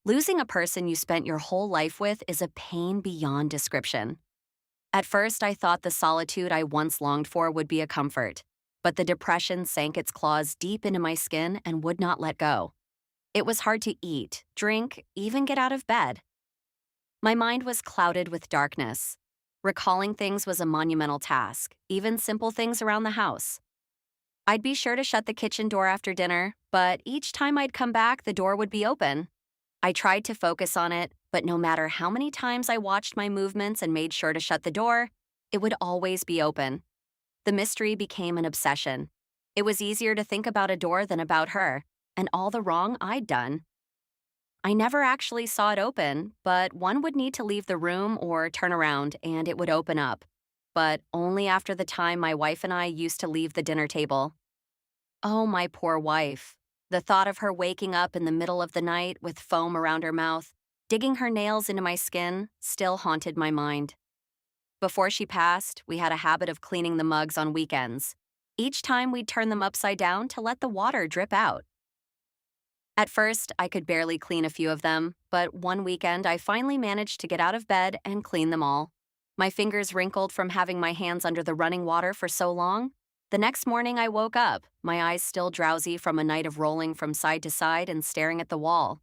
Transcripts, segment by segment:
Losing a person you spent your whole life with is a pain beyond description. At first, I thought the solitude I once longed for would be a comfort, but the depression sank its claws deep into my skin and would not let go. It was hard to eat, drink, even get out of bed. My mind was clouded with darkness. Recalling things was a monumental task, even simple things around the house. I'd be sure to shut the kitchen door after dinner, but each time I'd come back, the door would be open. I tried to focus on it, but no matter how many times I watched my movements and made sure to shut the door, it would always be open. The mystery became an obsession. It was easier to think about a door than about her, and all the wrong I'd done. I never actually saw it open, but one would need to leave the room or turn around and it would open up. But only after the time my wife and I used to leave the dinner table. Oh, my poor wife. The thought of her waking up in the middle of the night with foam around her mouth, digging her nails into my skin, still haunted my mind. Before she passed, we had a habit of cleaning the mugs on weekends. Each time we'd turn them upside down to let the water drip out. At first, I could barely clean a few of them, but one weekend I finally managed to get out of bed and clean them all. My fingers wrinkled from having my hands under the running water for so long. The next morning I woke up, my eyes still drowsy from a night of rolling from side to side and staring at the wall.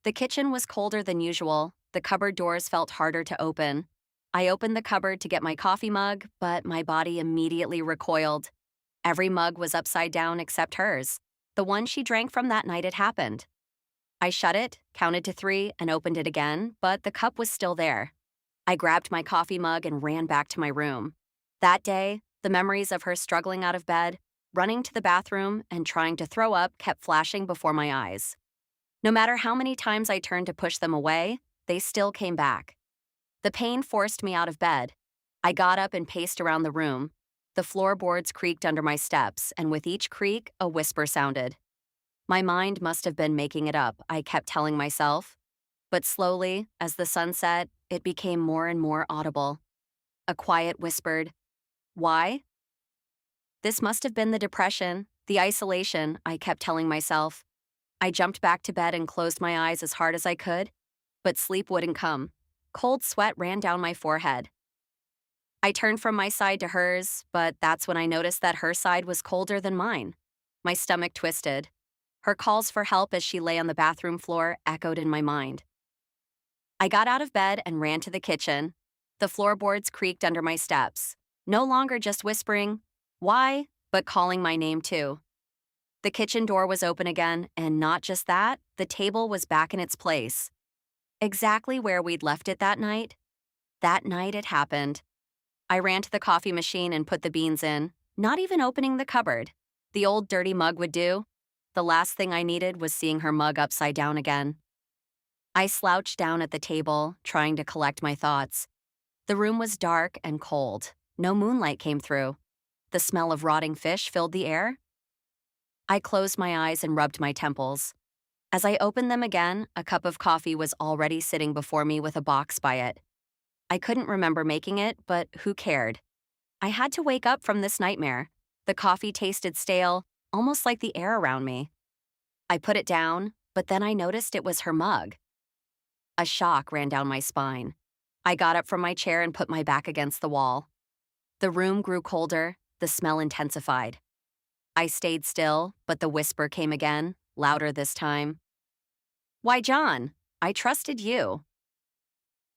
The kitchen was colder than usual. The cupboard doors felt harder to open. I opened the cupboard to get my coffee mug, but my body immediately recoiled. Every mug was upside down except hers. The one she drank from that night it happened. I shut it, counted to 3, and opened it again, but the cup was still there. I grabbed my coffee mug and ran back to my room. That day, the memories of her struggling out of bed, running to the bathroom, and trying to throw up kept flashing before my eyes. No matter how many times I turned to push them away, they still came back. The pain forced me out of bed. I got up and paced around the room. The floorboards creaked under my steps, and with each creak, a whisper sounded. My mind must have been making it up, I kept telling myself. But slowly, as the sun set, it became more and more audible. A quiet whispered, "Why?" This must have been the depression, the isolation, I kept telling myself. I jumped back to bed and closed my eyes as hard as I could, but sleep wouldn't come. Cold sweat ran down my forehead. I turned from my side to hers, but that's when I noticed that her side was colder than mine. My stomach twisted. Her calls for help as she lay on the bathroom floor echoed in my mind. I got out of bed and ran to the kitchen. The floorboards creaked under my steps, no longer just whispering, "Why?" but calling my name too. The kitchen door was open again, and not just that, the table was back in its place. Exactly where we'd left it that night. That night it happened. I ran to the coffee machine and put the beans in, not even opening the cupboard. The old dirty mug would do. The last thing I needed was seeing her mug upside down again. I slouched down at the table, trying to collect my thoughts. The room was dark and cold. No moonlight came through. The smell of rotting fish filled the air. I closed my eyes and rubbed my temples. As I opened them again, a cup of coffee was already sitting before me with a box by it. I couldn't remember making it, but who cared? I had to wake up from this nightmare. The coffee tasted stale, almost like the air around me. I put it down, but then I noticed it was her mug. A shock ran down my spine. I got up from my chair and put my back against the wall. The room grew colder, the smell intensified. I stayed still, but the whisper came again, louder this time. "Why, John, I trusted you."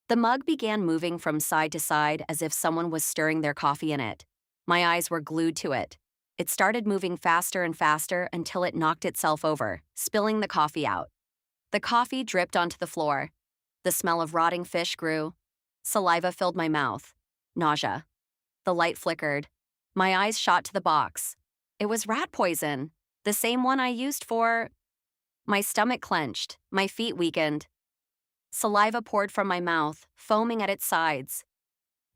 The mug began moving from side to side as if someone was stirring their coffee in it. My eyes were glued to it. It started moving faster and faster until it knocked itself over, spilling the coffee out. The coffee dripped onto the floor. The smell of rotting fish grew. Saliva filled my mouth. Nausea. The light flickered. My eyes shot to the box. It was rat poison, the same one I used for... My stomach clenched, my feet weakened. Saliva poured from my mouth, foaming at its sides.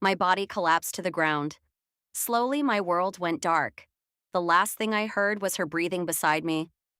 My body collapsed to the ground. Slowly, my world went dark. The last thing I heard was her breathing beside me,